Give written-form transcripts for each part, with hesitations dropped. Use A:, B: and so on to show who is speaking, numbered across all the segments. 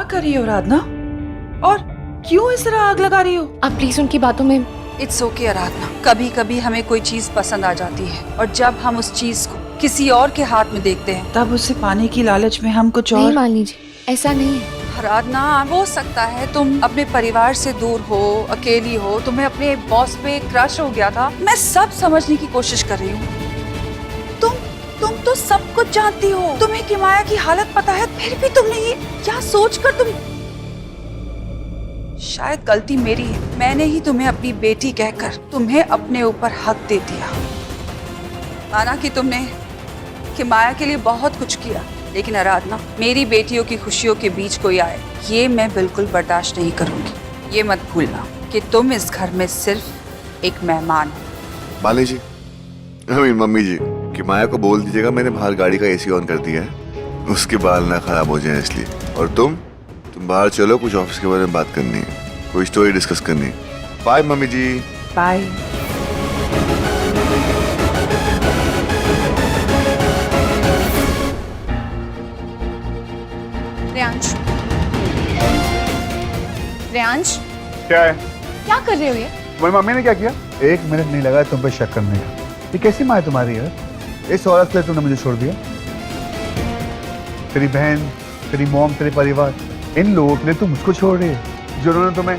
A: कर रही हो आराधना? और क्यों इस तरह आग लगा रही हो?
B: आप प्लीज उनकी बातों में।
C: इट्स ओके आराधना, कभी कभी हमें कोई चीज पसंद आ जाती है और जब हम उस चीज को किसी और के हाथ में देखते हैं
A: तब उसे पाने की लालच में हम कुछ
B: नहीं
A: और।
B: मान लीजिए, ऐसा नहीं है।
C: आराधना, हो सकता है तुम अपने परिवार से दूर हो, अकेली हो, तुम्हें अपने बॉस पे क्रश हो गया था। मैं सब समझने की कोशिश कर रही हूँ। तुम तो सब कुछ जानती हो, तुम्हें किमाया की हालत पता है, फिर भी तुमने ये क्या सोचकर तुम। शायद गलती मेरी है, मैंने ही तुम्हें अपनी बेटी कहकर तुम्हें अपने ऊपर हक दे दिया। माना कि तुमने किमाया के लिए बहुत कुछ किया, लेकिन आराधना, मेरी बेटियों की खुशियों के बीच कोई आए, ये मैं बिल्कुल बर्दाश्त नहीं करूंगी। ये मत भूलना कि तुम इस घर में सिर्फ एक मेहमान हो।
D: बाली जी, मम्मी जी, कि माया को बोल दीजिएगा मैंने बाहर गाड़ी का एसी ऑन कर दिया है, उसके बाल ना खराब हो जाए इसलिए। और तुम बाहर चलो, कुछ ऑफिस के बारे में बात करनी है, कोई स्टोरी डिस्कस करनी है। बाय मम्मी जी।
A: बाय।
B: रेयांश, रेयांश,
E: क्या है?
B: क्या कर रहे हो ये?
E: तुम्हारी मम्मी ने क्या किया? 1 मिनट नहीं लगा तुम पे शक करने का। ये कैसी माँ है तुम्हारी यार? इस औरत से तुमने मुझे छोड़ दिया। तेरी बहन, तेरी मॉम, तेरे परिवार, इन लोगों के लिए तुम मुझको छोड़ रही है, जिन्होंने तुम्हें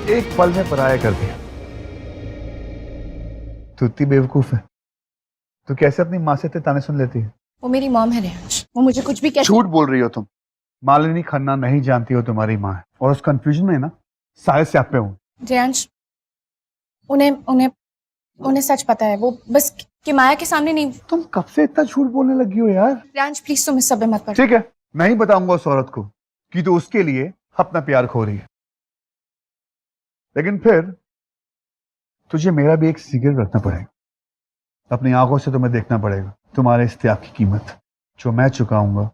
E: एक पल में पराया कर दिया। तू इतनी बेवकूफ है, तू कैसे अपनी माँ से इतने ताने सुन लेती है?
B: वो मेरी मॉम है रेयांश, वो मुझे कुछ भी
E: झूठ बोल रही हो तुम। मालिनी खन्ना नहीं जानती हो तुम्हारी माँ है, और उस कंफ्यूजन में ना सारे स्यापे हूँ।
B: रेयांश, उन्हें सच पता है, वो बस किमाया के सामने नहीं।
E: तुम कब से इतना झूठ बोलने लगी हो यार?
B: रेयांश प्लीज तुम इस सब में मत पड़।
E: ठीक है, नहीं बताऊंगा उस औरत को कि तू उसके लिए अपना प्यार खो रही है, लेकिन फिर तुझे मेरा भी एक सीक्रेट रखना पड़ेगा। अपनी आंखों से तुम्हें देखना पड़ेगा तुम्हारे इस त्याग की कीमत, जो मैं चुकाऊंगा,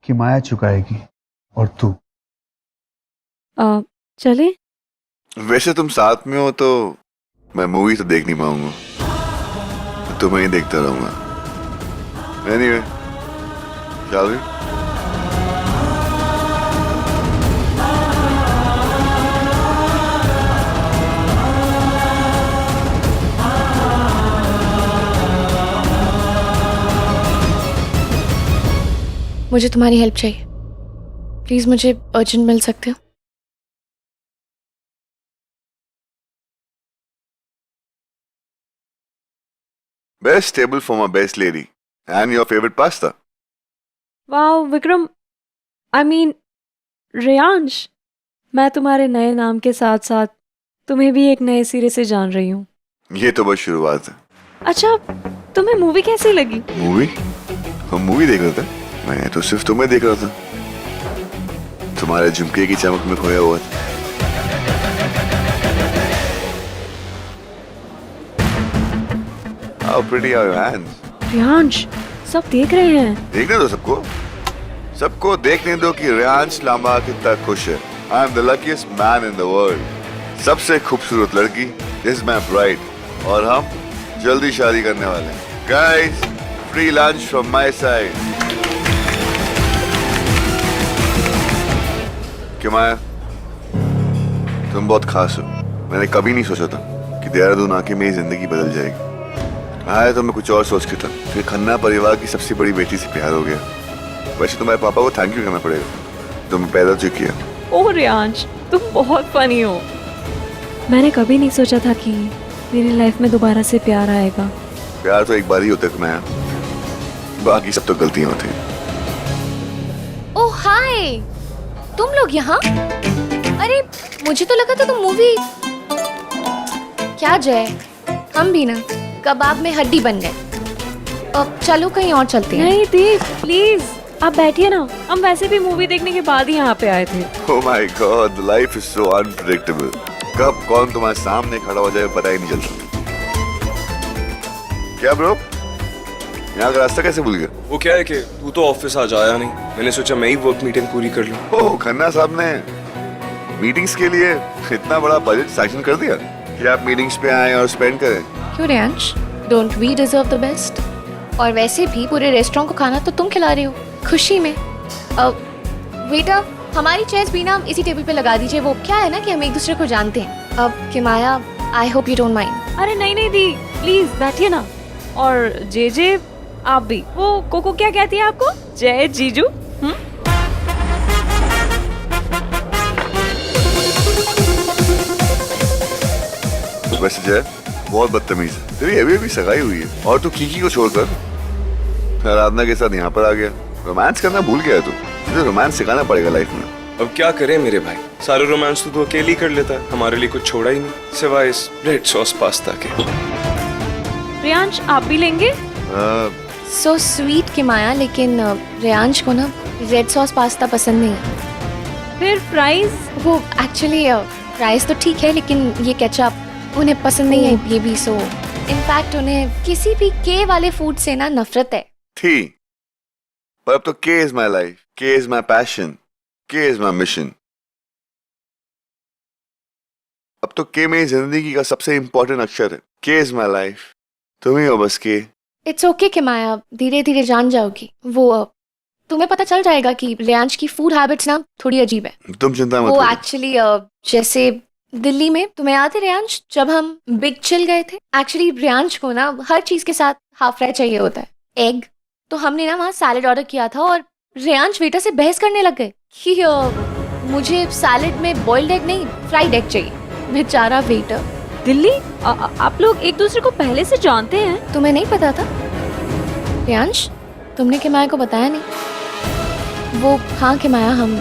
E: कि माया चुकाएगी, और तू।
F: चले?
D: वैसे तुम साथ में हो तो मैं मूवी तो देख नहीं पाऊंगा, तो तुम्हें ही देखता रहूंगा। Anyway, shall we?
B: मुझे तुम्हारी हेल्प चाहिए, प्लीज मुझे अर्जेंट मिल सकते हो?
D: Best table for my best lady and your favorite pasta.
F: Wow Vikram, I mean Reyansh, मैं तुम्हारे नए नाम के साथ साथ तुम्हें भी एक नए सिरे से जान रही हूँ।
D: ये तो बस शुरुआत है।
F: अच्छा, तुम्हें मूवी कैसी लगी?
D: मूवी? हम मूवी देख रहे थे, मैं तो सिर्फ तुम्हें देख रहा था, तुम्हारे झुमके की चमक में खोया हुआ था। How pretty are your hands?
F: Reyansh, सब देख रहे हैं।
D: देखने दो सबको देखने दो कि रेयांश लांबा कितना खुश है। I am the luckiest man in the world. सबसे खूबसूरत लड़की is my bride, और हम जल्दी शादी करने वाले हैं। Guys, free lunch from my side. क्यों माया, तुम बहुत खास हो। मैंने कभी नहीं सोचा था कि देहरादून आके मेरी जिंदगी बदल जाएगी। आया तो मैं कुछ और सोच के था, फिर खन्ना परिवार की सबसे बड़ी बेटी से प्यार हो गया। वैसे तुम्हारे पापा को थैंक यू करना पड़ेगा, तुम्हें पैदा जो किया।
F: ओह रेयांश, तुम बहुत फनी हो। मैंने कभी नहीं सोचा था कि मेरी लाइफ में दोबारा से प्यार आएगा।
D: प्यार तो एक बार ही होता है मैं, बाकी सब तो गलतियां होती हैं।
B: ओह हाय, तुम लोग यहाँ? अरे मुझे तो लगा था तुम मूवी। क्या जय, हम भी ना कबाब में हड्डी बन गए। अब चलो कहीं और चलते हैं।
F: नहीं दीप, प्लीज आप बैठिए ना, हम वैसे भी मूवी देखने के बाद ही यहाँ पे आए थे।
D: Oh my God, life is so unpredictable. कब कौन तुम्हारे सामने खड़ा हो जाए पता ही नहीं चलता। क्या ब्रो, यहाँ का रास्ता कैसे भूल गया?
G: वो क्या है कि तू तो ऑफिस आज आया नहीं, मैंने सोचा मैं ही वर्क मीटिंग पूरी कर लूं।
D: ओह, खन्ना साहब ने मीटिंग्स के लिए इतना बड़ा बजट सैंक्शन कर दिया कि आप मीटिंग्स पे आए और स्पेंड करें।
B: क्यों Reyansh, don't we deserve the best? और वैसे भी पूरे रेस्टोरेंट को खाना तो तुम खिला रहे हो खुशी में। वेटर, हमारी चेयर्स भी ना इसी टेबल पे लगा दीजिए। वो क्या है ना कि हम एक दूसरे को जानते हैं। अब Kimaya, I hope you don't mind.
F: अरे नहीं नहीं दी, प्लीज बैठिए ना। और जे आप भी। वो कोको क्या कहती है आपको? जय जीजू।
D: वैसे जय बहुत बदतमीज है, तेरी अभी अभी सगाई हुई है और तू कीकी को छोड़कर आराधना के साथ यहाँ पर आ गया। रोमांस करना भूल गया है तू। तुझे रोमांस सिखाना पड़ेगा लाइफ में।
G: अब क्या करें मेरे भाई, सारे रोमांस तो तू अकेले ही कर लेता है, हमारे लिए कुछ छोड़ा ही नहीं सिवाय इस रेड सॉस पास्ता के।
F: रियांश आप भी लेंगे?
B: सो स्वीट किमाया, लेकिन रेयांश को ना रेड सॉस पास्ता पसंद नहीं है।
F: फिर फ्राइज?
B: वो एक्चुअली फ्राइज तो ठीक है, लेकिन ये केचप उन्हें पसंद नहीं है ये भी। सो इनफैक्ट उन्हें किसी भी के वाले फूड से ना नफरत है।
D: थी, पर अब तो के इज माई लाइफ, के इज माई पैशन, के इज माई मिशन। अब तो के मेरी जिंदगी का सबसे इंपॉर्टेंट अक्षर है। के इज माई लाइफ, तुम ही हो बस के।
B: इट्स ओके किमाया, धीरे धीरे जान जाओगी। वो तुम्हें पता चल जाएगा कि रेयांश की फूड हैबिट्स ना थोड़ी अजीब है।
D: तुम चिंता मत
B: वो
D: करो।
B: एक्चुअली जैसे दिल्ली में तुम्हें याद है रेयांश, जब हम बिग चिल गए थे, एक्चुअली रेयांश को ना हर चीज के साथ हाफ फ्राई चाहिए होता है, एग। तो हमने ना वहाँ सैलेड ऑर्डर किया था और रेयांश वेटर से बहस करने लग गए कि मुझे सैलेड में बॉइल्ड एग नहीं, फ्राइड एग चाहिए। बेचारा वेटर।
F: दिल्ली आप लोग एक दूसरे को पहले से जानते हैं?
B: तुम्हें नहीं पता था रेयांश? तुमने किमाया को बताया नहीं? वो हाँ किमाया, हम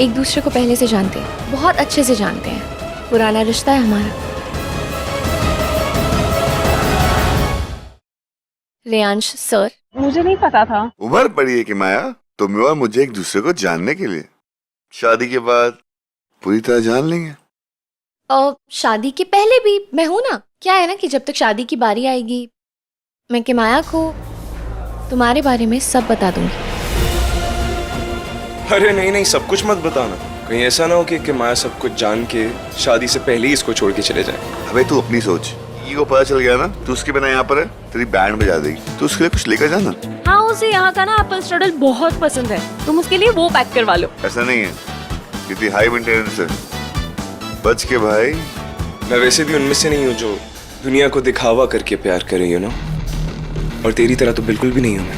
B: एक दूसरे को पहले से जानते हैं, बहुत अच्छे से जानते हैं। पुराना रिश्ता है हमारा। रेयांश सर,
F: मुझे नहीं पता था।
D: उम्र पड़ी है कि माया तुम्हें और मुझे एक दूसरे को जानने के लिए। शादी के बाद पूरी तरह जान लेंगे।
B: और शादी के पहले भी मैं हूं ना। क्या है ना कि जब तक शादी की बारी आएगी, मैं किमाया को तुम्हारे बारे में सब बता दूंगी।
G: अरे नहीं नहीं, सब कुछ मत बताना, कहीं ऐसा ना हो कि माया सब कुछ जान के शादी से पहले ही इसको छोड़ के चले जाए।
D: अबे तू अपनी सोच, कीकी को पता चल गया ना तू उसके बिना यहाँ पर है, तेरी बैंड बजा देगी। तू उसके लिए कुछ लेकर जाना।
F: हाँ, उसे यहाँ का ना एप्पल स्ट्रडल बहुत पसंद है, तुम उसके लिए वो पैक करवा लो।
D: ऐसा नहीं है, कितनी हाई मेंटेनेंस है, बच के भाई।
G: मैं वैसे भी उनमें से नहीं हूँ जो दुनिया को दिखावा करके प्यार करे, यू नो। और तेरी तरह तो बिल्कुल भी नहीं हूँ मैं।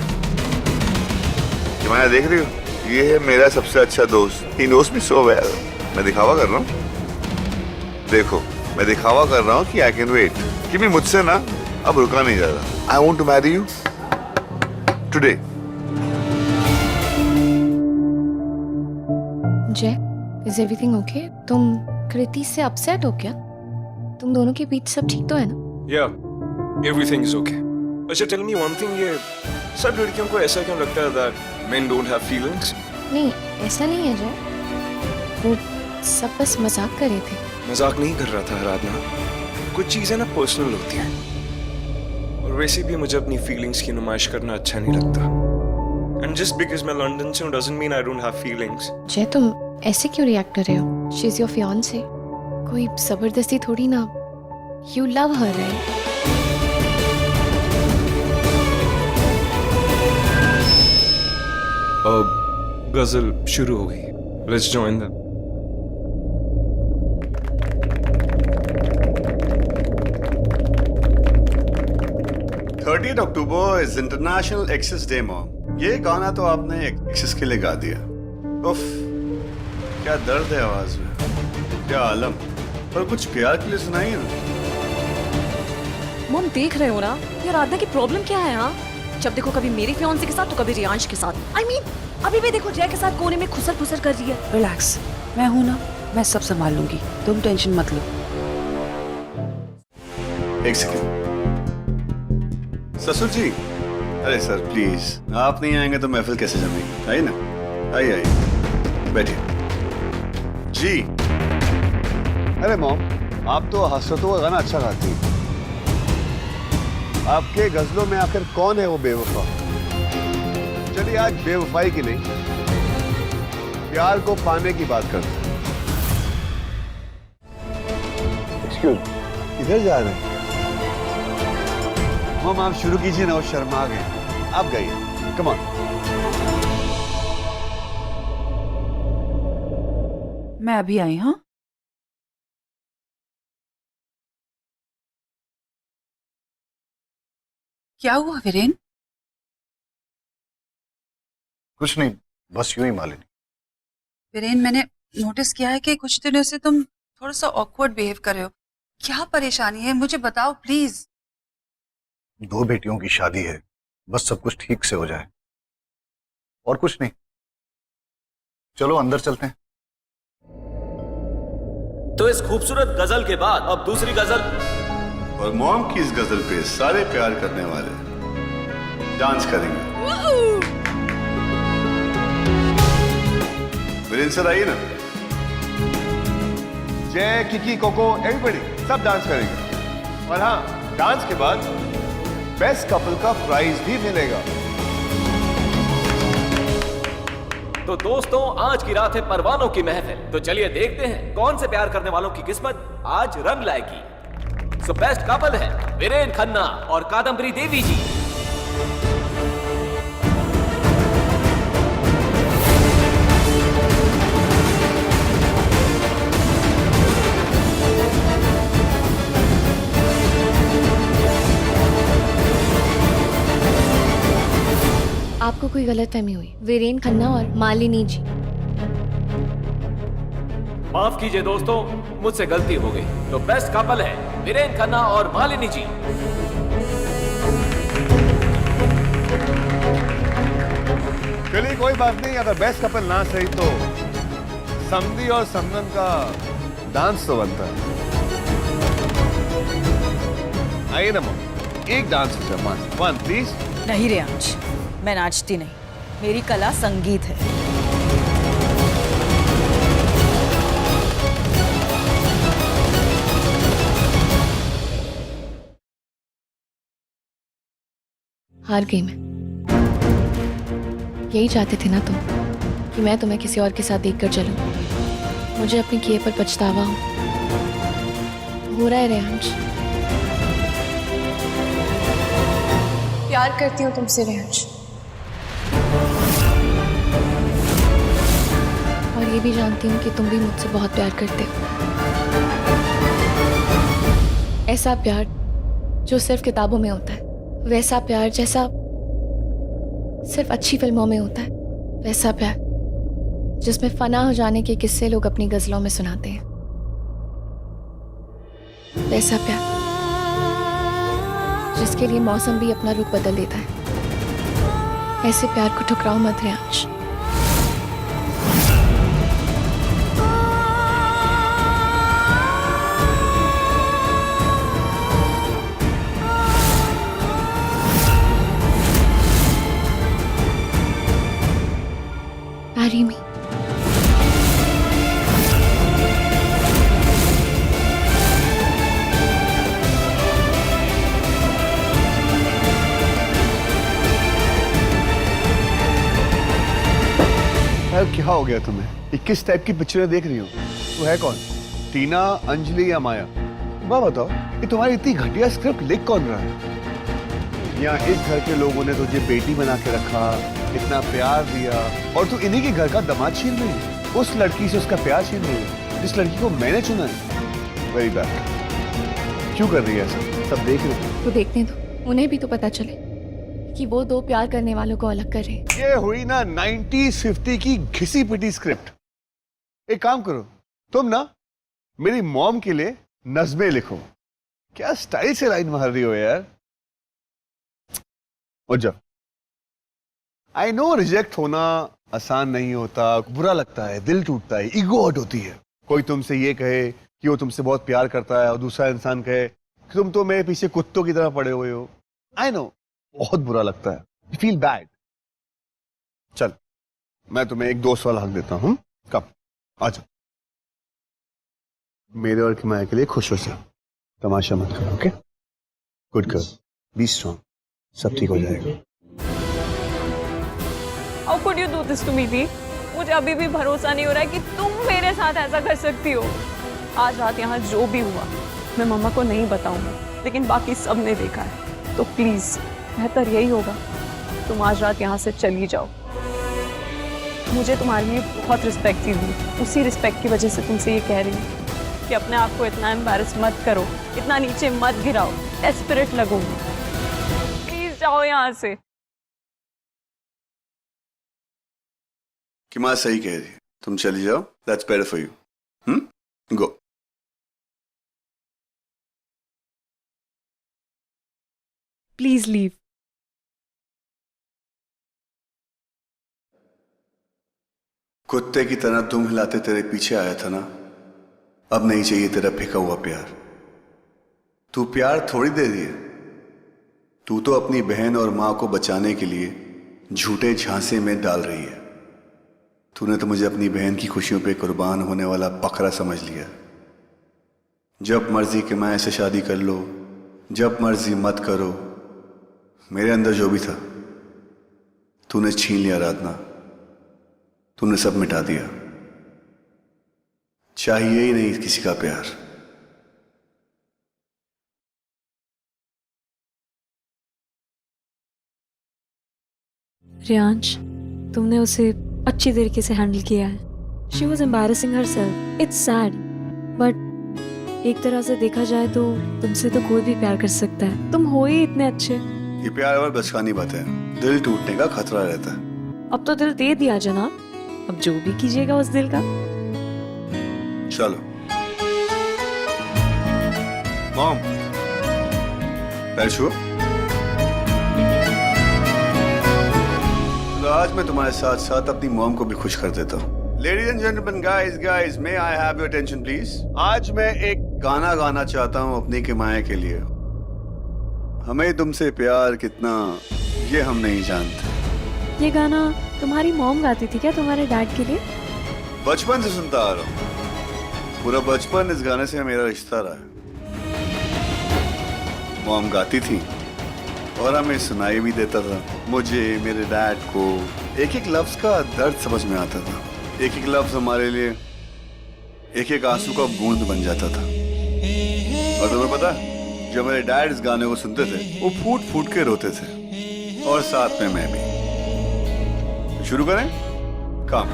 D: माया देख रही हो, ये है मेरा सबसे अच्छा दोस्त। He knows me so well। मैं दिखावा कर रहा हूँ। देखो, मैं दिखावा कर रहा हूँ कि I can wait, कि मैं मुझसे ना अब रुका नहीं जा रहा। I want to marry you today।
B: जय, is everything okay? तुम कृति से अपसेट हो क्या? तुम दोनों के बीच सब ठीक तो है ना?
G: Yeah, everything is okay। अच्छा tell me one thing, ये सब लड़कियों को ऐसा क्यों लगता है that men don't have feelings?
B: नहीं, ऐसा नहीं है जय। वो सब बस मजाक कर रहे थे।
G: मजाक नहीं कर रहा था आराधना, कुछ चीजें ना पर्सनल होती हैं और वैसे भी मुझे अपनी फीलिंग्स की नुमाइश करना अच्छा नहीं लगता। एंड जस्ट बिकॉज मैं लंदन से हूँ doesn't mean I don't have feelings.
B: जय, तुम ऐसे क्यों रिएक्ट कर रहे हो? शी इज योर फियांसे, कोई जबरदस्ती थोड़ी ना। You love her, right?
G: अब गजल शुरू हो गई, let's join them.
E: October is international access day mom. ये गाना तो आपने एक्सेस के लिए गा दिया। उफ, क्या दर्द है आवाज में, क्या आलम। पर कुछ प्यार के लिए सुनाइए ना।
H: मॉम देख रहे हो ना, ये आराधना की प्रॉब्लम क्या है? हाँ, जब देखो कभी मेरे फियांसे के साथ तो कभी रियांश के साथ। I mean, अभी भी देखो जय के साथ कोने में खुसर खुसर कर रही है।
C: रिलैक्स, मैं हूं ना, मैं सब संभाल लूंगी, तुम टेंशन मत लो।
E: एक सेकेंड। ससुर जी, अरे सर प्लीज, आप नहीं आएंगे तो महफिल कैसे जमेगी? आइए ना, आइए आइए, बैठिए। जी। अरे मॉम, आप तो हसरतों का गाना अच्छा गाती हैं। आपके गजलों में आखिर कौन है वो बेवफा? चलिए आज बेवफाई की नहीं, प्यार को पाने की बात करते हैं। एक्सक्यूज, किधर जा रहे हैं? मॉम आप शुरू कीजिए ना, वो शर्मा गए। आप गाइए, कम ऑन।
C: मैं अभी आई। हाँ, क्या हुआ वीरेन?
E: कुछ नहीं, बस यूं ही मालिनी।
C: वीरेन, मैंने नोटिस किया है कि कुछ दिनों से तुम थोड़ा सा ऑकवर्ड बिहेव कर रहे हो। क्या परेशानी है, मुझे बताओ प्लीज।
E: 2 बेटियों की शादी है, बस सब कुछ ठीक से हो जाए, और कुछ नहीं। चलो अंदर चलते हैं।
I: तो इस खूबसूरत गजल के बाद अब दूसरी गजल।
D: और मॉम की इस गजल पे सारे प्यार करने वाले डांस करेंगे। वीरेन सर आइए ना।
J: जय, किकी, कोको, एवरीबॉडी सब डांस करेंगे। और हाँ, डांस के बाद बेस्ट कपल का प्राइज भी मिलेगा।
I: तो दोस्तों, आज की रात है परवानों की महफिल। तो चलिए देखते हैं कौन से प्यार करने वालों की किस्मत आज रंग लाएगी। सो बेस्ट कपल है वीरेन खन्ना और कादम्बरी देवी जी।
B: आपको कोई गलतफहमी हुई। वीरेन खन्ना और मालिनी जी।
I: माफ कीजिए दोस्तों, मुझसे गलती हो गई। तो बेस्ट कपल है वीरेन खन्ना और मालिनी जी।
J: चलिए कोई बात नहीं, अगर बेस्ट कपल ना सही तो समधी और समदन का डांस तो बनता है। आइए ना मॉम, एक डांस हो जाए। One please.
H: नहीं रेयांश, मैं नाचती नहीं, मेरी कला संगीत है।
B: हार गई मैं। यही चाहते थे ना तुम कि मैं तुम्हें किसी और के साथ देखकर चलूं। मुझे अपने किए पर पछतावा हो रहा है रेयांश। प्यार करती हूँ तुमसे रेयांश, और ये भी जानती हूँ कि तुम भी मुझसे बहुत प्यार करते हो। ऐसा प्यार जो सिर्फ किताबों में होता है, वैसा प्यार जैसा सिर्फ अच्छी फिल्मों में होता है, वैसा प्यार जिसमें फना हो जाने के किस्से लोग अपनी गजलों में सुनाते हैं, वैसा प्यार जिसके लिए मौसम भी अपना रुख बदल देता है। ऐसे प्यार को ठुकराओ मत रेयांश। Marry me.
E: यार क्या हो गया तुम्हें? 21 टाइप की पिक्चरें देख रही हो। तो है कौन? टीना, अंजलि या माया? बात बताओ, ये तुम्हारी इतनी घटिया स्क्रिप्ट लिख कौन रहा है? या इस घर के लोगों ने तुझे बेटी बना के रखा, इतना प्यार दिया, और तू इन्हीं के घर का दामाद छीन रही है। उस लड़की से उसका प्यार छीन रही है जिस लड़की को मैंने चुना है। Very bad. क्यों कर रही है ऐसा? सब देख रहे हैं।
B: तो देखने दो, उन्हें भी तो पता चले कि वो दो प्यार करने वालों को अलग कर रहे हैं।
E: ये हुई ना 90s-50 की घिसी पिटी स्क्रिप्ट। एक काम करो, तुम ना मेरी मॉम के लिए नज़्में लिखो। क्या स्टाइल से लाइन मार रही हो यार। और जब आई नो रिजेक्ट होना आसान नहीं होता, बुरा लगता है, दिल टूटता है, ईगो हर्ट होती है। कोई तुमसे ये कहे कि वो तुमसे बहुत प्यार करता है और दूसरा इंसान कहे कि तुम तो मेरे पीछे कुत्तों की तरह पड़े हुए हो। आई नो, बहुत बुरा लगता है, यू फील बैड। चल, मैं तुम्हें एक 2 सवाल हक देता हूं। कब? आजा। मेरे और किमाया के लिए खुश हो जा, तमाशा मत करो। Okay? Good girl, B strong, सब ठीक हो जाएगा।
F: How could you do this to me, दी? मुझे अभी भी भरोसा नहीं हो रहा है कि तुम मेरे साथ ऐसा कर सकती हो। आज रात यहाँ जो भी हुआ मैं मम्मा को नहीं बताऊंगी, लेकिन बाकी सब ने देखा है। तो प्लीज बेहतर यही होगा तुम आज रात यहाँ से चली जाओ। मुझे तुम्हारे लिए बहुत रिस्पेक्ट थी दी। उसी रिस्पेक्ट की वजह से तुमसे ये कह रही हूँ कि अपने आप को इतना एम्बैरस मत करो, इतना नीचे मत गिराओ, डेस्परेट लगोगी। प्लीज जाओ यहाँ से।
D: कि माँ सही कह रही है, तुम चली जाओ, that's better for you. Go.
H: Please leave.
D: कुत्ते की तरह तुम हिलाते तेरे पीछे आया था ना, अब नहीं चाहिए तेरा फेंका हुआ प्यार। तू प्यार थोड़ी दे रही है, तू तो अपनी बहन और मां को बचाने के लिए झूठे झांसे में डाल रही है। तूने तो मुझे अपनी बहन की खुशियों पे कुर्बान होने वाला बकरा समझ लिया। जब मर्जी के माए से शादी कर लो, जब मर्जी मत करो। मेरे अंदर जो भी था तूने छीन लिया आराधना, तूने सब मिटा दिया। चाहिए ही नहीं किसी का प्यार।
H: रियांश, तुमने उसे अच्छी तरीके से हैंडल किया है। She was embarrassing herself. It's sad, but एक तरह से देखा जाए तो तुमसे तो कोई भी प्यार कर सकता है। तुम हो ही इतने अच्छे।
D: ये प्यार और बचकानी बात है, दिल टूटने का खतरा रहता है।
H: अब तो दिल दे दिया जनाब, अब जो भी कीजिएगा उस दिल का।
D: चलो मॉम, पैर छुओ। तो आज मैं तुम्हारे साथ साथ अपनी मॉम को भी खुश कर देता हूँ। Ladies and gentleman, guys, may I have your attention please. आज मैं एक गाना गाना चाहता हूँ अपनी किमाया के लिए। हमें तुमसे प्यार कितना ये हम नहीं जानते।
H: ये गाना तुम्हारी मॉम गाती थी क्या तुम्हारे डैड के लिए?
D: बचपन से सुनता आ रहा हूँ, पूरा बचपन इस गाने से मेरा रिश्ता रहा है। मॉम गाती थी और हमें सुनाई भी देता था। मुझे, मेरे डैड को एक एक लफ्ज का दर्द समझ में आता था। एक एक लफ्ज हमारे लिए एक एक आंसू का बूंद बन जाता था। और तुम्हें पता, जब मेरे डैड इस गाने को सुनते थे वो फूट फूट के रोते थे, और साथ में मैं भी। शुरू करें काम।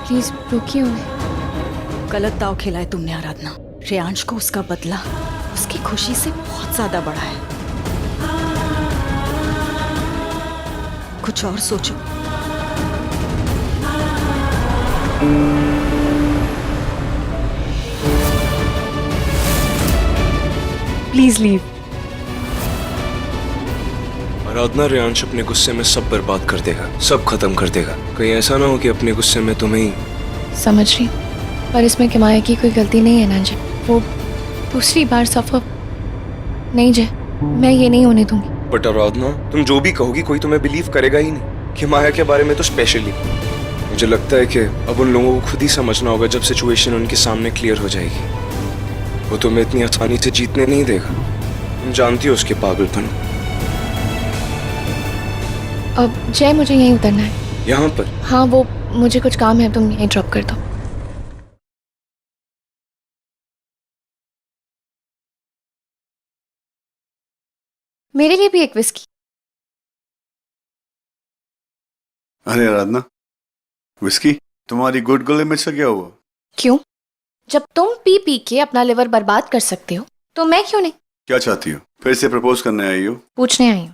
B: प्लीज रोकिए उन्हें।
H: गलत दाव खेला है तुमने आराधना। रियांश को उसका बदला उसकी खुशी से बहुत ज्यादा बड़ा है। कुछ और सोचो। Please leave.
G: आराधना, रियांश अपने गुस्से में सब बर्बाद कर देगा, सब खत्म कर देगा। कहीं ऐसा ना हो कि अपने गुस्से में तुम्हें ही।
B: समझ रही हूँ, पर इसमें किमाया की कोई गलती नहीं है ना जी। वो दूसरी बार सफर नहीं जय, मैं ये नहीं होने दूंगी।
G: बट आराधना, तुम जो भी कहोगी कोई तुम्हें बिलीव करेगा ही नहीं। किमाया के बारे में तो स्पेशली मुझे लगता है कि अब उन लोगों को खुद ही समझना होगा जब सिचुएशन उनके सामने क्लियर हो जाएगी। वो तुम्हें इतनी आसानी से जीतने नहीं देगा। तुम जानती हो उसके पागलपन।
B: अब जय, मुझे यहीं उतरना है।
G: यहाँ पर?
B: हाँ, वो मुझे कुछ काम है, तुम यहीं ड्रॉप कर दो। मेरे लिए भी एक विस्की।
D: अरे आराधना, विस्की? तुम्हारी गुड गर्ल इमेज से क्या हुआ?
B: क्यों? जब तुम पी पी के अपना लिवर बर्बाद कर सकते हो तो मैं क्यों नहीं?
D: क्या चाहती हो? फिर से प्रपोज करने आई हो?
B: पूछने आई हूँ,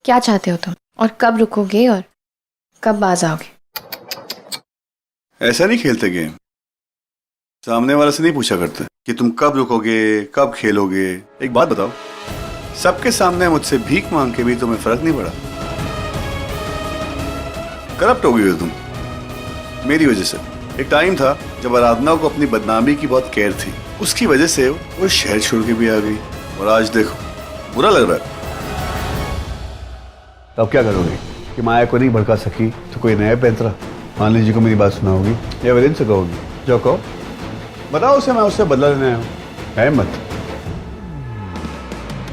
B: क्या चाहते हो तुम, और कब रुकोगे और कब बाज आओगे?
D: ऐसा नहीं खेलते गेम। सामने वाले से नहीं पूछा करते कि तुम कब रुकोगे, कब खेलोगे। एक बात बताओ, सबके सामने मुझसे भीख मांग के भी तुम्हें फर्क नहीं पड़ा? करप्ट हो गई हो तुम मेरी वजह से। एक टाइम था जब आराधना को अपनी बदनामी की बहुत केयर थी, उसकी वजह से वो शहर छोड़ के भी आ गई, और आज देखो, बुरा लग रहा है।
E: तो अब क्या करोगे? कि माया को नहीं भड़का सकी तो कोई नया पैंतरा मान लीजिए को मेरी बात सुनाओगी या विलिन से कहोगी? जो कहो बताओ उसे, मैं उससे बदला लेने आया हूँ। है मत,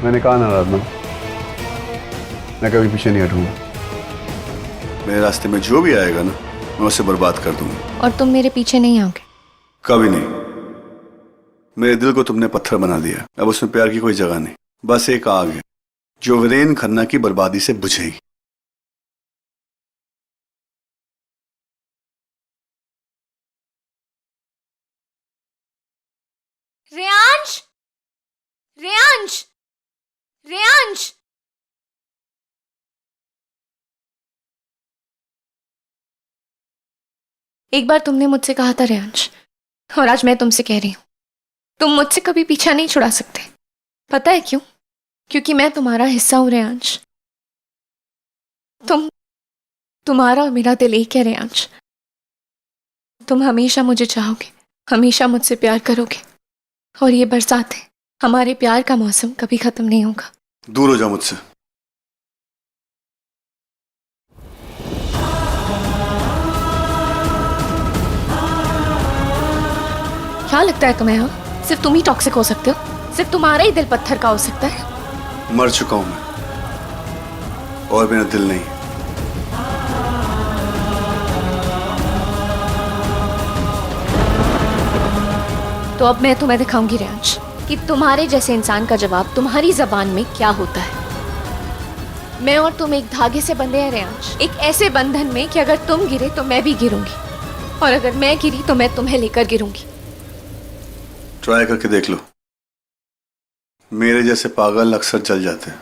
E: मैंने कहा ना आराधना, मैं कभी पीछे नहीं हटूंगा।
D: मेरे रास्ते में जो भी आएगा ना, मैं उसे बर्बाद कर दूंगा।
B: और तुम मेरे पीछे नहीं आओगे?
D: कभी नहीं। मेरे दिल को तुमने पत्थर बना दिया, अब उसमें प्यार की कोई जगह नहीं। बस एक आग है
E: जो वीरेन खन्ना की बर्बादी से बुझेगी।
B: रेयांश, रेयांश, रेयांश। एक बार तुमने मुझसे कहा था रेयांश, और आज मैं तुमसे कह रही हूं, तुम मुझसे कभी पीछा नहीं छुड़ा सकते। पता है क्यों? क्योंकि मैं तुम्हारा हिस्सा हूं रेयांश। तुम्हारा और मेरा दिल एक है रेयांश। तुम हमेशा मुझे चाहोगे, हमेशा मुझसे प्यार करोगे, और ये बरसात है, हमारे प्यार का मौसम कभी खत्म नहीं होगा।
E: दूर हो जाओ मुझसे।
B: क्या लगता है तुम्हें? हाँ, सिर्फ तुम ही टॉक्सिक हो सकते हो, सिर्फ तुम्हारा ही दिल पत्थर का हो सकता है।
E: मर चुका हूं मैं, और मेरा दिल नहीं।
B: तो अब मैं तुम्हें दिखाऊंगी रेयांश कि तुम्हारे जैसे इंसान का जवाब तुम्हारी जबान में क्या होता है। मैं और तुम एक धागे से बंधे हैं रेयांश, एक ऐसे बंधन में कि अगर तुम गिरे तो मैं भी गिरूंगी, और अगर मैं गिरी तो मैं तुम्हें लेकर गिरूंगी।
E: ट्राई करके देख लो। मेरे जैसे पागल अक्सर जल जाते हैं।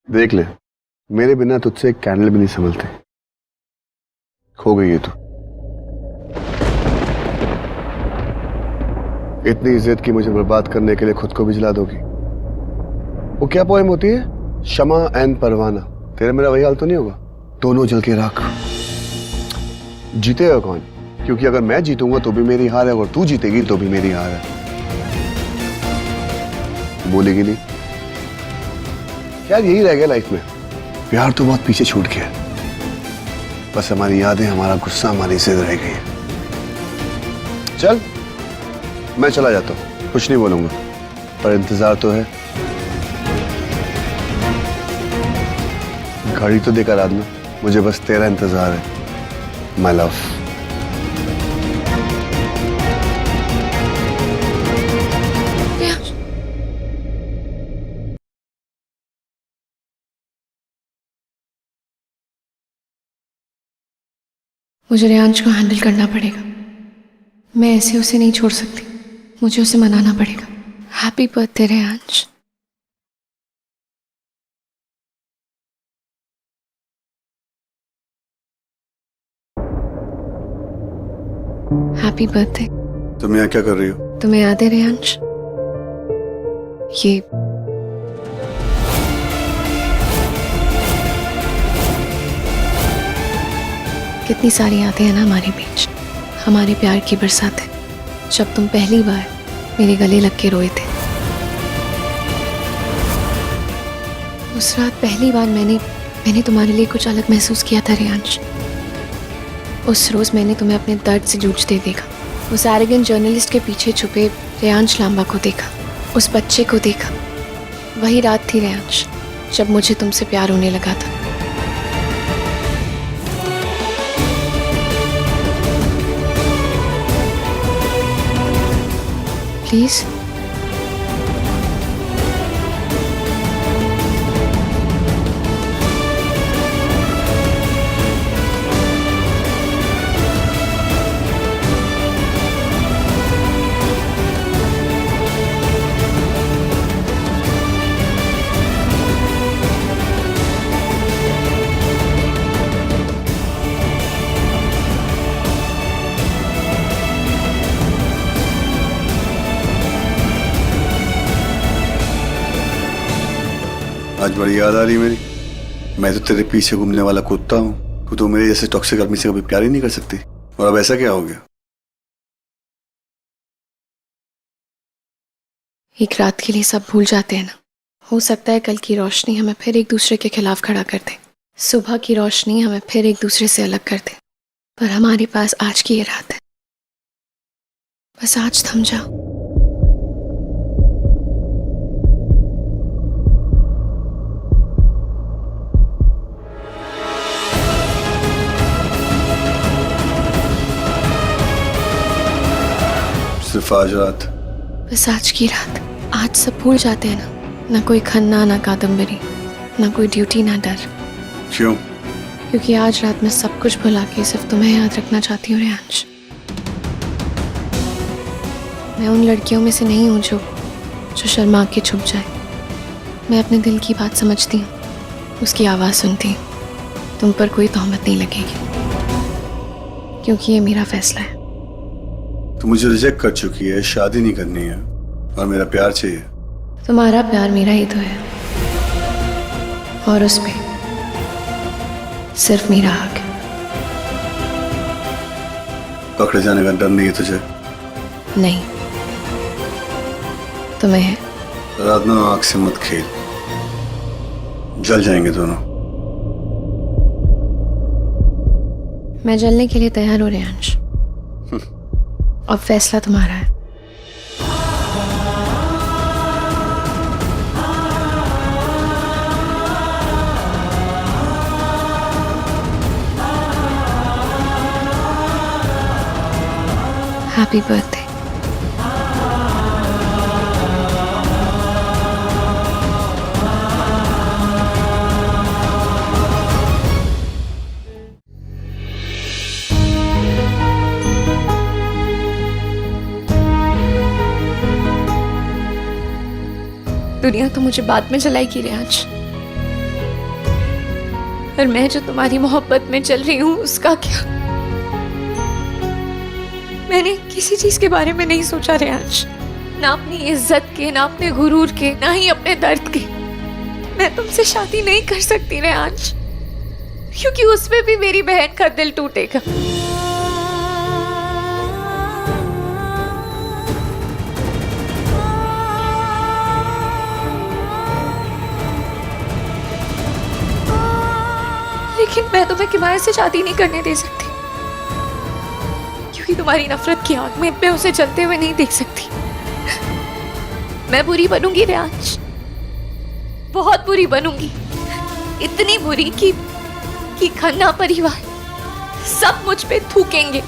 D: देख ले, मेरे बिना तुझसे एक कैंडल भी नहीं संभलते। खो गई है तू। इतनी इज्जत की मुझे बर्बाद करने के लिए खुद को भी जला दोगी। वो क्या पोएम होती है, शमा एंड परवाना? तेरा मेरा वही हाल तो नहीं होगा? दोनों जल के राख। जीतेगा कौन? क्योंकि अगर मैं जीतूंगा तो भी मेरी हार है, और तू जीतेगी तो भी मेरी हार है। बोलेगी नहीं? यार यही रह गया लाइफ में, प्यार तो बहुत पीछे छूट गया, बस हमारी यादें, हमारा गुस्सा, हमारी जिद रह गई है। चल मैं चला जाता हूं, कुछ नहीं बोलूंगा, पर इंतजार तो है। घड़ी तो देखा रात में, मुझे बस तेरा इंतजार है माय लव।
B: मुझे रेयांश को हैंडल करना पड़ेगा। मैं ऐसे उसे नहीं छोड़ सकती, मुझे उसे मनाना पड़ेगा। Happy birthday Reyansh. Happy birthday.
E: तुम यहाँ क्या कर रही हो?
B: तुम्हें याद है रेयांश, ये कितनी सारी यादें हैं ना हमारे बीच, हमारे प्यार की बरसात है। जब तुम पहली बार मेरे गले लग के रोए थे, उस रात पहली बार मैंने तुम्हारे लिए कुछ अलग महसूस किया था रेयांश। उस रोज मैंने तुम्हें अपने दर्द से जूझते देखा, उस एरोगेंट जर्नलिस्ट के पीछे छुपे रेयांश लांबा को देखा, उस बच्चे को देखा। वही रात थी रेयांश जब मुझे तुमसे प्यार होने लगा था। प्लीज
E: आज बड़ी याद आ रही मेरी। मैं तो तेरे पीछे घूमने वाला कुत्ता हूँ, तू तो मेरे जैसे टॉक्सिक आदमी से कभी प्यार ही नहीं कर सकती। और अब ऐसा क्या हो गया?
B: एक रात के लिए सब भूल जाते हैं ना। हो सकता है कल की रोशनी हमें फिर एक दूसरे के खिलाफ खड़ा कर दे, सुबह की रोशनी हमें फिर एक दूसरे से अलग कर दे, पर हमारे पास आज की ये रात है। बस आज थम जाओ।
E: सिर्फ आज रात?
B: बस आज की रात। आज सब भूल जाते हैं ना कोई खन्ना, ना कादम्बरी, ना कोई ड्यूटी, ना डर।
E: क्यों?
B: क्योंकि आज रात मैं सब कुछ भुला के सिर्फ तुम्हें याद रखना चाहती हूँ रेयांश। मैं उन लड़कियों में से नहीं हूँ जो शर्मा के छुप जाए। मैं अपने दिल की बात समझती हूँ, उसकी आवाज़ सुनती हूँ। तुम पर कोई तोहमत नहीं लगेगी, क्योंकि ये मेरा फैसला है।
E: तू मुझे रिजेक्ट कर चुकी है, शादी नहीं करनी है और मेरा प्यार चाहिए।
B: तुम्हारा प्यार मेरा ही तो है, और उस पे सिर्फ मेरा हक है।
E: पकड़े जाने का डर नहीं है तुझे?
B: नहीं, तुम्हें है।
E: रात में आंख से मत खेल, जल जाएंगे दोनों।
B: मैं जलने के लिए तैयार हूँ रेयांश। अब फैसला तुम्हारा है। Happy birthday. दुनिया तो मुझे बाद में जलाएगी रेयांश, और मैं जो तुम्हारी मोहब्बत में चल रही हूँ उसका क्या? मैंने किसी चीज के बारे में नहीं सोचा रेयांश, ना अपनी इज्जत के, ना अपने गुरूर के, ना ही अपने दर्द के। मैं तुमसे शादी नहीं कर सकती रेयांश, क्योंकि उसमें भी मेरी बहन का दिल टूटेगा। लेकिन मैं तुम्हें किमाया से शादी नहीं करने दे सकती, क्योंकि तुम्हारी नफरत की आग में मैं उसे जलते हुए नहीं देख सकती। मैं बुरी बनूंगी रेयांश, बहुत बुरी बनूंगी, इतनी बुरी कि खन्ना परिवार सब मुझ पे थूकेंगे।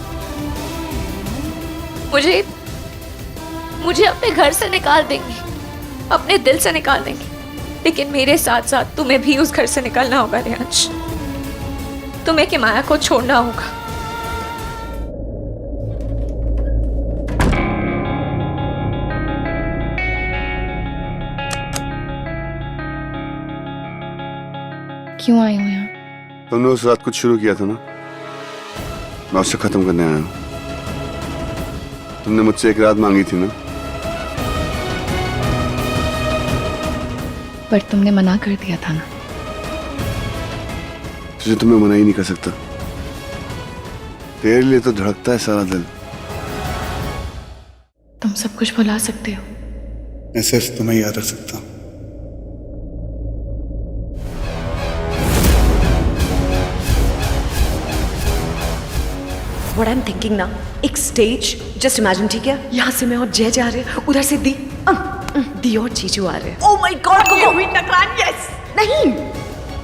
B: मुझे अपने घर से निकाल देंगे, अपने दिल से निकाल देंगे, लेकिन मेरे साथ साथ तुम्हें भी उस घर से निकलना होगा रेयांश। तुम्हें किमाया को छोड़ना होगा। क्यों आई हूं यहाँ?
D: तुमने उस रात कुछ शुरू किया था ना, मैं उससे खत्म करने आया हूं। तुमने मुझसे एक रात मांगी थी ना,
B: पर तुमने मना कर दिया था ना।
D: तुझे तो मैं मना ही नहीं कर सकता। तेरे लिए तो धड़कता है सारा दिल।
B: तुम सब कुछ भुला सकते हो,
E: मैं सिर्फ तुम्हें याद रख सकता हूँ।
A: What I'm thinking ना, एक स्टेज जस्ट इमेजिन, ठीक है? यहाँ से मैं और जय जा रहे हैं, उधर से दी और जीजू आ रहे हैं। Oh my God, yes. नहीं,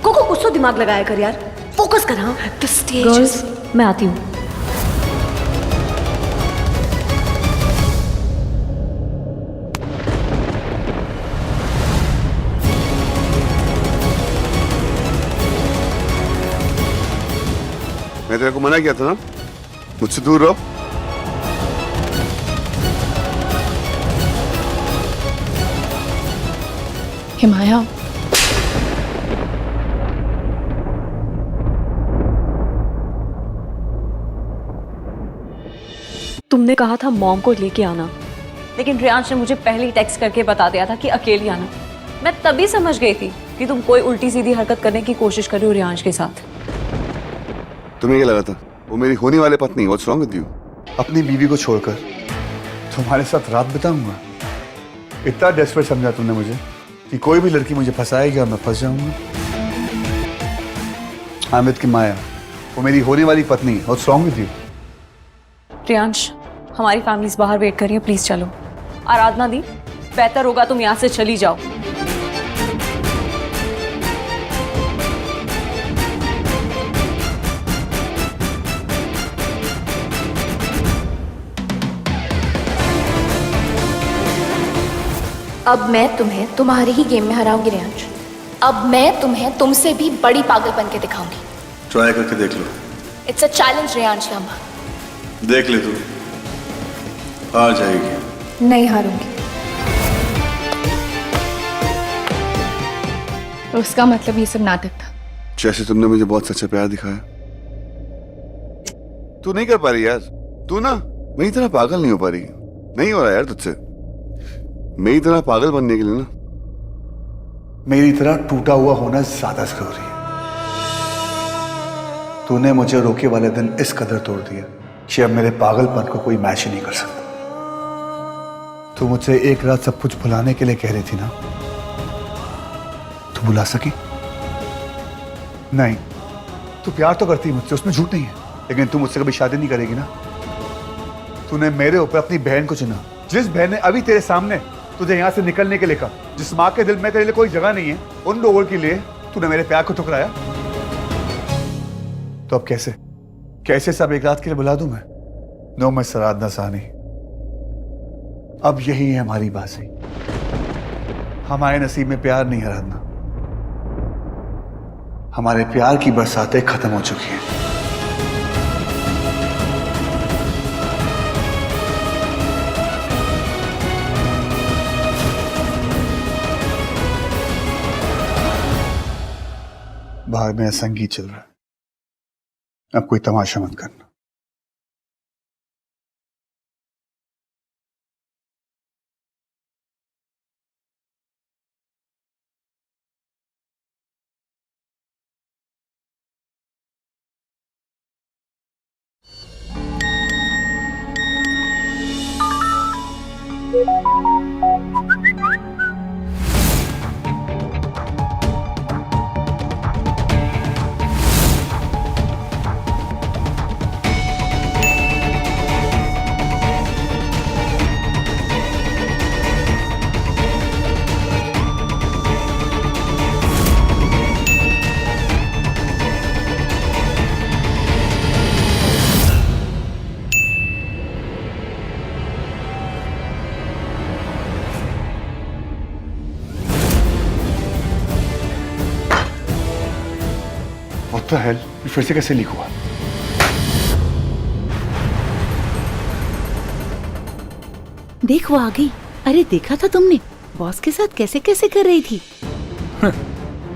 A: कोको कुछ तो दिमाग लगाया कर यार, फोकस कर। हाँ, द स्टेज।
H: गर्ल्स, मैं आती हूँ।
D: मैं तेरे को मना किया था ना, मुझसे दूर रहो।
B: हिमाया,
F: तुमने कहा था मॉम को लेके आना, लेकिन रेयांश ने मुझे पहले ही टेक्स्ट करके बता दिया था कि अकेली आना। मैं तभी समझ गई थी कि तुम कोई उल्टी सीधी हरकत करने की कोशिश कर रही हो रेयांश के साथ।
D: तुम्हें क्या लगा था वो मेरी होने वाली पत्नी? What's wrong with you?
E: अपनी बीवी को छोड़कर तुम्हारे साथ रात बिताऊंगा? इतना डेस्परेट समझा तुमने मुझे कि कोई भी लड़की मुझे फंसाएगी और मैं फंस जाऊंगा? हामिद की माया, वो मेरी होने वाली पत्नी। What's wrong with you?
F: Reyansh, हमारी फैमिलीज बाहर वेट कर रही है, प्लीज चलो। आराधना दी, बेहतर होगा तुम यहाँ से चली जाओ।
B: अब मैं तुम्हें तुम्हारे ही गेम में हराऊंगी रेयांश। अब मैं तुम्हें तुमसे भी बड़ी पागल बन के दिखाऊंगी।
E: ट्राई करके देख लो।
B: It's a challenge Reyansh Lamba.
E: देख ले तू, हार जाएगी।
B: नहीं हारूंगी। तो उसका मतलब ये सब नाटक था।
D: जैसे तुमने मुझे बहुत सच्चा प्यार दिखाया। तू नहीं कर पा रही यार। तू ना मेरी तरह पागल नहीं हो पा रही। नहीं हो रहा यार तुझसे। मेरी तरह पागल बनने के लिए ना
E: मेरी तरह टूटा हुआ होना ज्यादा जरूरी है। तूने मुझे रोके वाले दिन इस कदर तोड़ दिया कि अब मेरे पागलपन को कोई मैच ही नहीं कर सकता। तू मुझसे एक रात सब कुछ भुलाने के लिए कह रही थी ना, तू भुला सकी? नहीं। तू प्यार तो करती है मुझसे, उसमें झूठ नहीं है, लेकिन तू मुझसे कभी शादी नहीं करेगी ना। तूने मेरे ऊपर अपनी बहन को चुना, जिस बहन ने अभी तेरे सामने तुझे यहां से निकलने के लिए कहा, जिस माँ के दिल में तेरे लिए कोई जगह नहीं है, उन लोगों के लिए तूने मेरे प्यार को ठुकराया। तो अब कैसे कैसे सब एक रात के लिए बुला दूं मैं? नो मैं सरादना सानी। अब यही है हमारी बाजी। हमारे नसीब में प्यार नहीं है आराधना। हमारे प्यार की बरसातें खत्म हो चुकी हैं। बाहर में संगीत चल रहा है, अब कोई तमाशा मत करना। What the hell? ये फिर से कैसे लीक हुआ?
K: देख वो आ गई। अरे देखा था तुमने बॉस के साथ कैसे कैसे कर रही थी।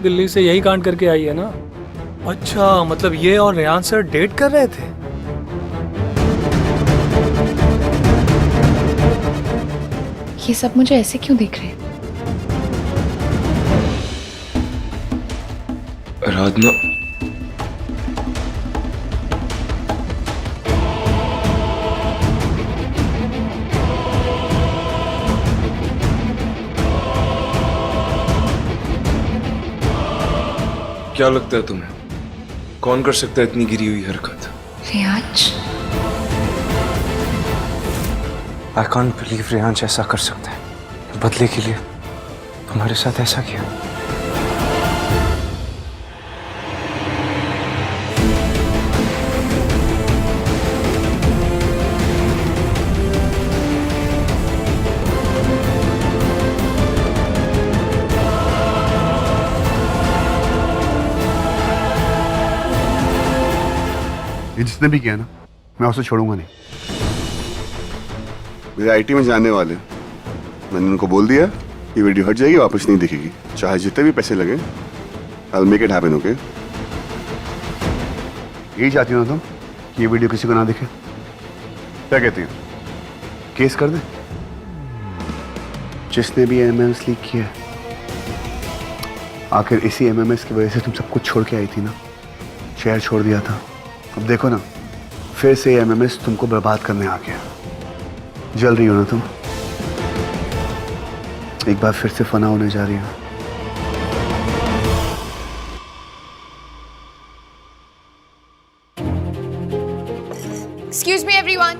L: दिल्ली से यही कांड करके आई है ना। अच्छा मतलब ये और रेयान सर डेट कर रहे थे।
B: ये सब मुझे ऐसे क्यों देख रहे हैं?
G: आराधना, क्या लगता है तुम्हें कौन कर सकता है इतनी गिरी हुई हरकत?
B: Reyansh.
G: I can't believe Reyansh ऐसा कर सकता है। बदले के लिए तुम्हारे साथ ऐसा किया।
E: ये जिसने भी किया ना, मैं उसे छोड़ूंगा नहीं।
D: मेरे आईटी में जाने वाले, मैंने उनको बोल दिया ये वीडियो हट जाएगी, वापस नहीं दिखेगी, चाहे जितने भी पैसे लगे। I'll make it happen, okay? यही चाहती हो ना तुम कि ये वीडियो किसी को ना दिखे? क्या कहती हो? केस कर दे? जिसने भी एमएमएस लीक किया, आखिर इसी एमएमएस की वजह से तुम सब कुछ छोड़ के आई थी ना, शहर छोड़ दिया था। अब देखो ना, फिर से एमएमएस तुमको बर्बाद करने आ गया। जल रही हो ना तुम? एक बार फिर से फना होने जा रही हो।
B: Excuse me everyone.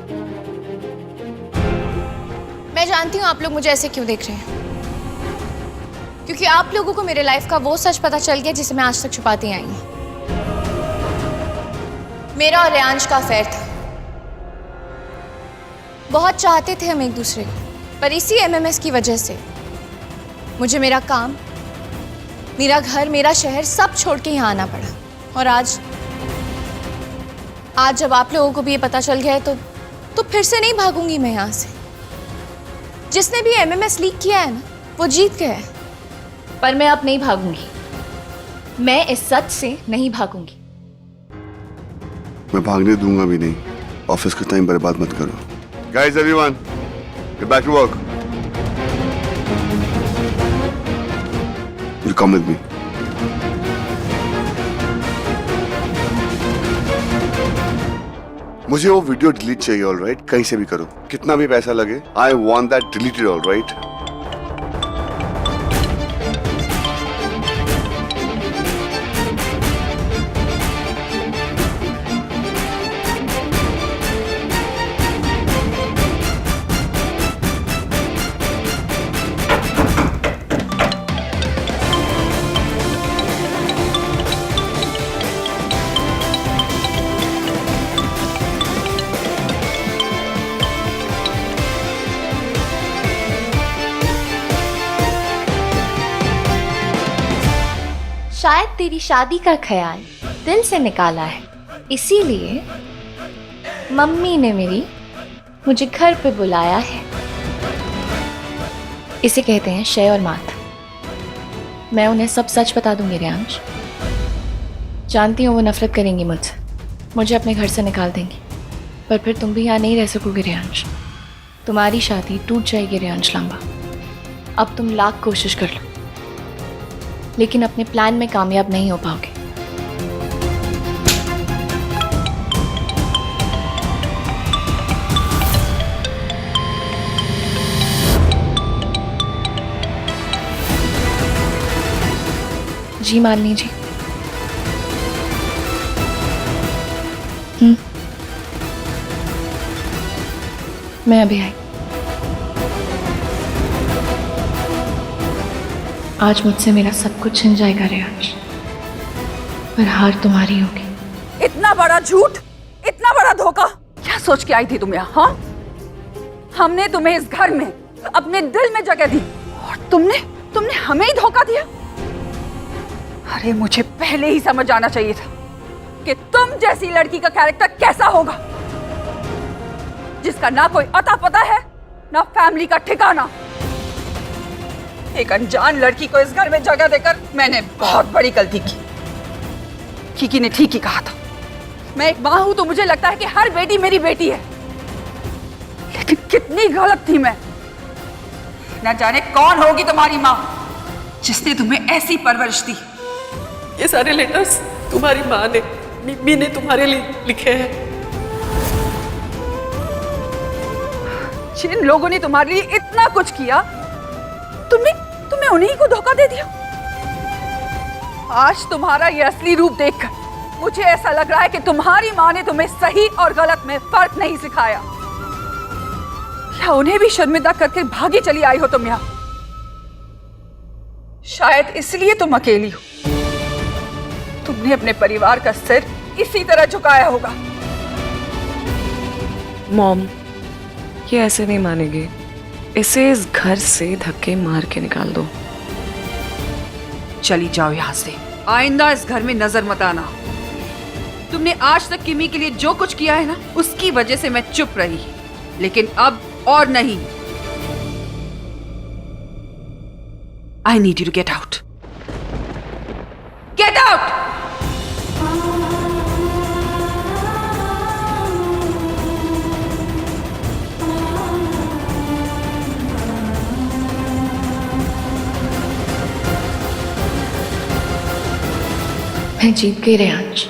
B: मैं जानती हूँ आप लोग मुझे ऐसे क्यों देख रहे हैं, क्योंकि आप लोगों को मेरे लाइफ का वो सच पता चल गया जिसे मैं आज तक छुपाती आई हूँ। मेरा और रेयांश का अफेयर था। बहुत चाहते थे हम एक दूसरे को, पर इसी एमएमएस की वजह से मुझे मेरा काम, मेरा घर, मेरा शहर सब छोड़ के यहाँ आना पड़ा। और आज जब आप लोगों को भी ये पता चल गया है तो फिर से नहीं भागूंगी मैं यहाँ से। जिसने भी एमएमएस लीक किया है ना, वो जीत गया है। पर मैं अब नहीं भागूंगी, मैं इस सच से नहीं भागूंगी।
D: मैं भागने दूंगा भी नहीं। ऑफिस का टाइम बर्बाद मत करो। Guys everyone, get back to work. You come with me. मुझे वो वीडियो डिलीट चाहिए, ऑलराइट? कहीं से भी करो, कितना भी पैसा लगे। I want that deleted, alright?
B: शायद तेरी शादी का ख्याल दिल से निकाला है, इसीलिए मम्मी ने मेरी मुझे घर पे बुलाया है। इसे कहते हैं शय और मात। मैं उन्हें सब सच बता दूंगी रेयांश। जानती हूँ वो नफरत करेंगी मुझसे, मुझे अपने घर से निकाल देंगी, पर फिर तुम भी यहाँ नहीं रह सकोगे रेयांश। तुम्हारी शादी टूट जाएगी रेयांश लांबा। अब तुम लाख कोशिश कर लो, लेकिन अपने प्लान में कामयाब नहीं हो पाओगे। जी मालिनी जी। मैं अभी आई। आज मुझसे मेरा सब कुछ छिन जाएगा रेयांश, पर हार तुम्हारी होगी।
C: इतना बड़ा झूठ, इतना बड़ा धोखा, क्या सोच के आई थी तुम यहाँ? हाँ, हमने तुम्हें इस घर में अपने दिल में जगह दी और तुमने हमें ही धोखा दिया। अरे मुझे पहले ही समझ आना चाहिए था कि तुम जैसी लड़की का कैरेक्टर कैसा होगा, जिसका ना कोई अता पता है ना फैमिली का ठिकाना। एक अनजान लड़की को इस घर में जगह देकर मैंने बहुत बड़ी गलती की। किकी ने ठीक ही कहा था, मैं एक माँ हूं तो मुझे लगता है कि हर बेटी मेरी बेटी है, लेकिन कितनी गलत थी मैं। न जाने कौन होगी तुम्हारी माँ जिसने तुम्हें ऐसी परवरिश दी।
F: ये सारे लेटर्स तुम्हारी माँ ने, मिम्मी ने तुम्हारे लिए लिखे हैं।
C: जिन लोगों ने तुम्हारे लिए इतना कुछ किया, तुमने उन्हीं को धोखा दे दिया। आज तुम्हारा ये असली रूप देखकर मुझे ऐसा लग रहा है कि तुम्हारी माँ ने तुम्हें सही और गलत में फर्क नहीं सिखाया, या उन्हें भी शर्मिंदा करके भागी चली आई हो तुम यहाँ। शायद इसलिए तुम अकेली हो। तुमने अपने परिवार का सिर इसी तरह झुकाया होगा।
F: मॉम, ये ऐसे नहीं मानेगी। इसे इस घर से धक्के मार के निकाल दो।
C: चली जाओ यहाँ से, आइंदा इस घर में नजर मत आना। तुमने आज तक किमी के लिए जो कुछ किया है ना, उसकी वजह से मैं चुप रही, लेकिन अब और नहीं। I need you to get out. Get out!
B: मैं जीत गई रेयांश,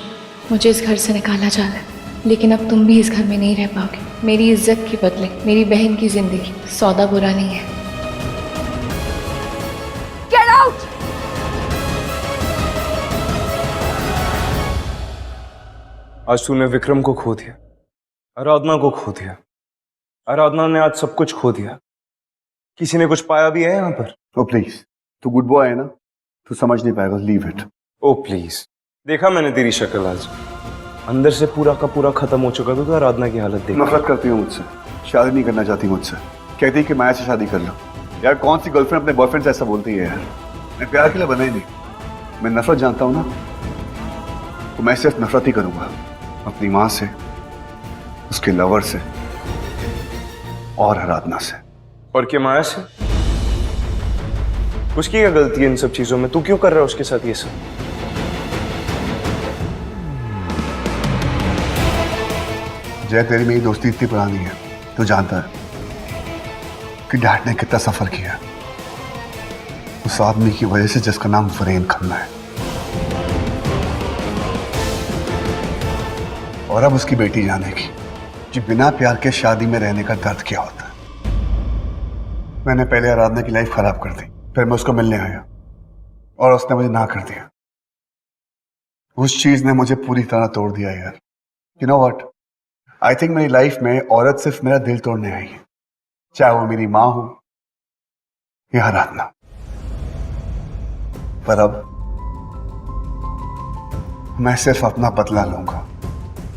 B: मुझे इस घर से निकाला जा रहा है, लेकिन अब तुम भी इस घर में नहीं रह पाओगे। मेरी इज्जत के बदले मेरी बहन की जिंदगी सौदा बुरा नहीं है।
C: Get out!
G: आज तूने विक्रम को खो दिया, आराधना को खो दिया, आराधना ने आज सब कुछ खो दिया। किसी ने कुछ पाया भी है यहाँ पर?
D: ओ प्लीज, तू गुड बॉय है ना, तू समझ नहीं पाएगा, लीव इट।
G: ओ प्लीज, देखा मैंने तेरी शक्ल आज, अंदर से पूरा का पूरा खत्म हो चुका था। तो आराधना की हालत देख।
D: नफरत करती हूँ मुझसे, शादी नहीं करना चाहती मुझसे, कहती कि माया से शादी कर लो।
E: यार कौन सी गर्लफ्रेंड अपने बॉयफ्रेंड से ऐसा बोलती है यार? मैं प्यार के लिए बना ही नहीं, मैं नफरत जानता हूं ना, तो मैं सिर्फ नफरत ही करूंगा अपनी मां से, उसके लवर से और आराधना से।
G: और क्या माया से? उसकी क्या गलती है इन सब चीजों में? तू क्यों कर रहा है उसके साथ ये सब?
E: जय, तेरी मेरी दोस्ती इतनी पुरानी है, तू जानता है कि डैड ने कितना सफर किया उस आदमी की वजह से जिसका नाम वीरेन खन्ना है, और अब उसकी बेटी जानेगी कि बिना प्यार के शादी में रहने का दर्द क्या होता है। मैंने पहले आराधना की लाइफ खराब कर दी, फिर मैं उसको मिलने आया और उसने मुझे ना कर दिया। उस चीज ने मुझे पूरी तरह तोड़ दिया यार। You know what, I think मेरी लाइफ में औरत सिर्फ मेरा दिल तोड़ने आई है, चाहे वो मेरी मां हो या आराधना। पर अब मैं सिर्फ अपना बदला लूंगा।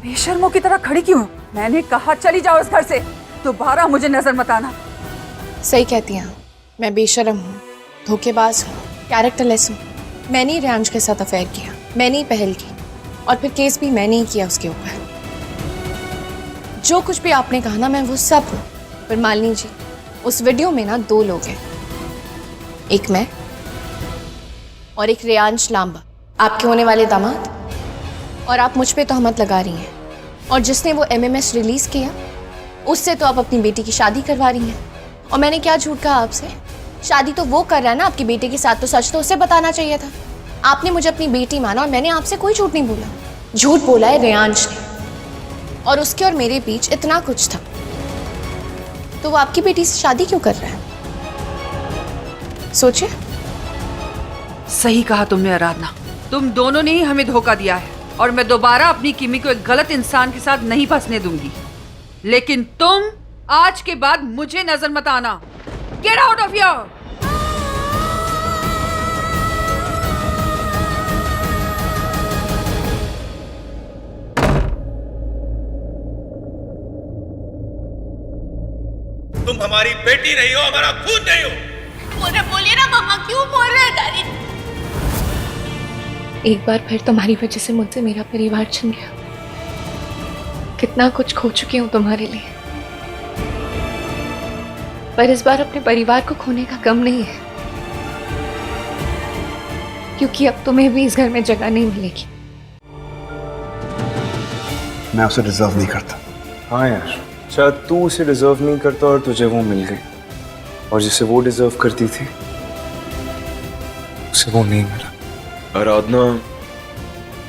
C: बेशर्मों की तरह खड़ी क्यों? मैंने कहा चली जाओ इस घर से, दोबारा मुझे नजर मत आना।
B: सही कहती हैं, मैं बेशर्म हूँ, धोखेबाज हूँ, कैरेक्टरलेस हूँ। मैंने ही रेयांश के साथ अफेयर किया, मैंने ही पहल की, और फिर केस भी मैंने ही किया उसके ऊपर। जो कुछ भी आपने कहा ना, मैं वो सब हूँ। पर मालिनी जी, उस वीडियो में ना 2 लोग हैं, एक मैं और एक रेयांश लांबा, आपके होने वाले दामाद। और आप मुझ पे तोहमत लगा रही हैं, और जिसने वो MMS रिलीज किया उससे तो आप अपनी बेटी की शादी करवा रही हैं। और मैंने क्या झूठ कहा आपसे? शादी तो वो कर रहा है ना आपकी बेटी के साथ, तो सच तो उसे बताना चाहिए था। आपने मुझे अपनी बेटी माना और मैंने आपसे कोई झूठ नहीं बोला। झूठ बोला है रेयांश ने, और उसके और मेरे बीच इतना कुछ था, तो वो आपकी बेटी से शादी क्यों कर रहा है? सोचिए।
C: सही कहा तुमने आराधना, तुम दोनों ने ही हमें धोखा दिया है, और मैं दोबारा अपनी किमी को एक गलत इंसान के साथ नहीं फंसने दूंगी। लेकिन तुम आज के बाद मुझे नजर मत आना। Get out of here.
I: तुम हमारी बेटी नहीं हो, हमारा खून नहीं हो।
B: मुझे बोलिए ना मामा, क्यों बोल रहे हैं डैडी? एक बार फिर तुम्हारी वजह से मुझसे मेरा परिवार छिन गया। कितना कुछ खो चुकी हूँ तुम्हारे लिए, पर इस बार अपने परिवार को खोने का गम नहीं है, क्योंकि अब तुम्हें भी इस घर में जगह नहीं मिलेगी।
E: मैं उसे डिजर्व नहीं करता।
G: हाँ यार, शायद तू उसे डिजर्व नहीं करता और तुझे वो मिल गई, और जिसे वो डिजर्व करती थी उसे वो नहीं मिला। आराधना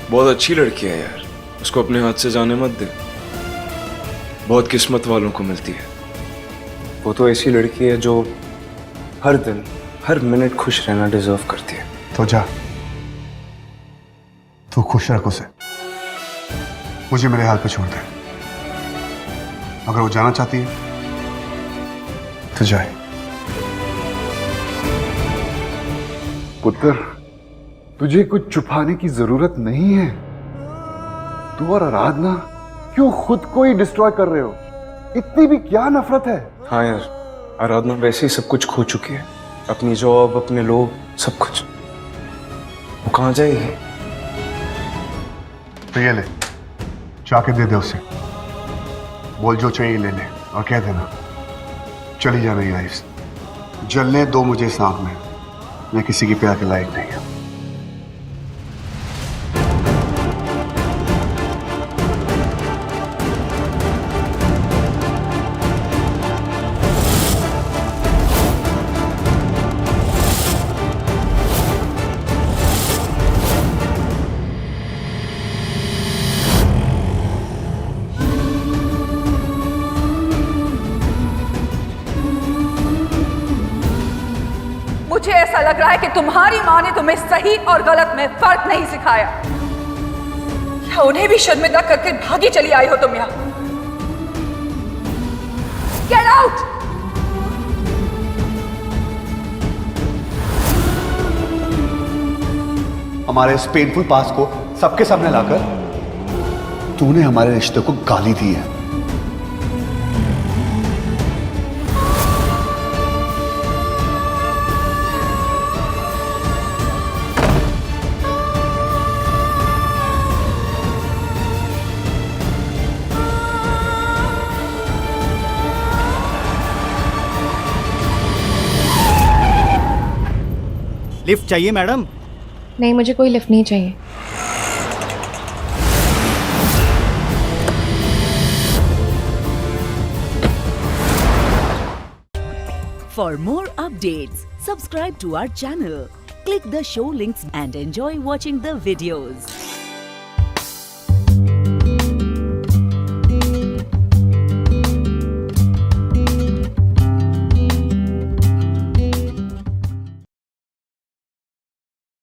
G: बहुत अच्छी लड़की है यार, उसको अपने हाथ से जाने मत दे। बहुत किस्मत वालों को मिलती है। वो तो ऐसी लड़की है जो हर दिन हर मिनट खुश रहना डिजर्व करती है।
E: तो जा, तू खुश रख उसे, मुझे मेरे हाल पे छोड़ दे। अगर वो जाना चाहती है तो जाए। पुत्र, तुझे कुछ छुपाने की जरूरत नहीं है। तू और आराधना क्यों खुद को ही डिस्ट्रॉय कर रहे हो? इतनी भी क्या नफरत है?
G: हाँ यार, आराधना वैसे ही सब कुछ खो चुकी है, अपनी जॉब, अपने लोग, सब कुछ। वो कहाँ जाएगी?
E: तो ये ले, जाके दे दे उसे, बोल जो चाहिए ले ले, और कह देना चली जा मेरी लाइफ से। जलने दो मुझे इस आग में, मैं किसी की प्यार के लायक नहीं हूं।
C: मुझे ऐसा लग रहा है कि तुम्हारी माँ ने तुम्हें सही और गलत में फर्क नहीं सिखाया। क्या उन्हें भी शर्मिंदा करके भागी चली आई हो तुम यहाँ? Get out!
E: हमारे इस पेनफुल पास को सबके सामने लाकर तूने हमारे रिश्ते को गाली दी है।
M: लिफ्ट चाहिए मैडम?
B: नहीं, मुझे कोई लिफ्ट नहीं चाहिए।
K: For more updates, subscribe to our channel, click the show links and enjoy watching the videos.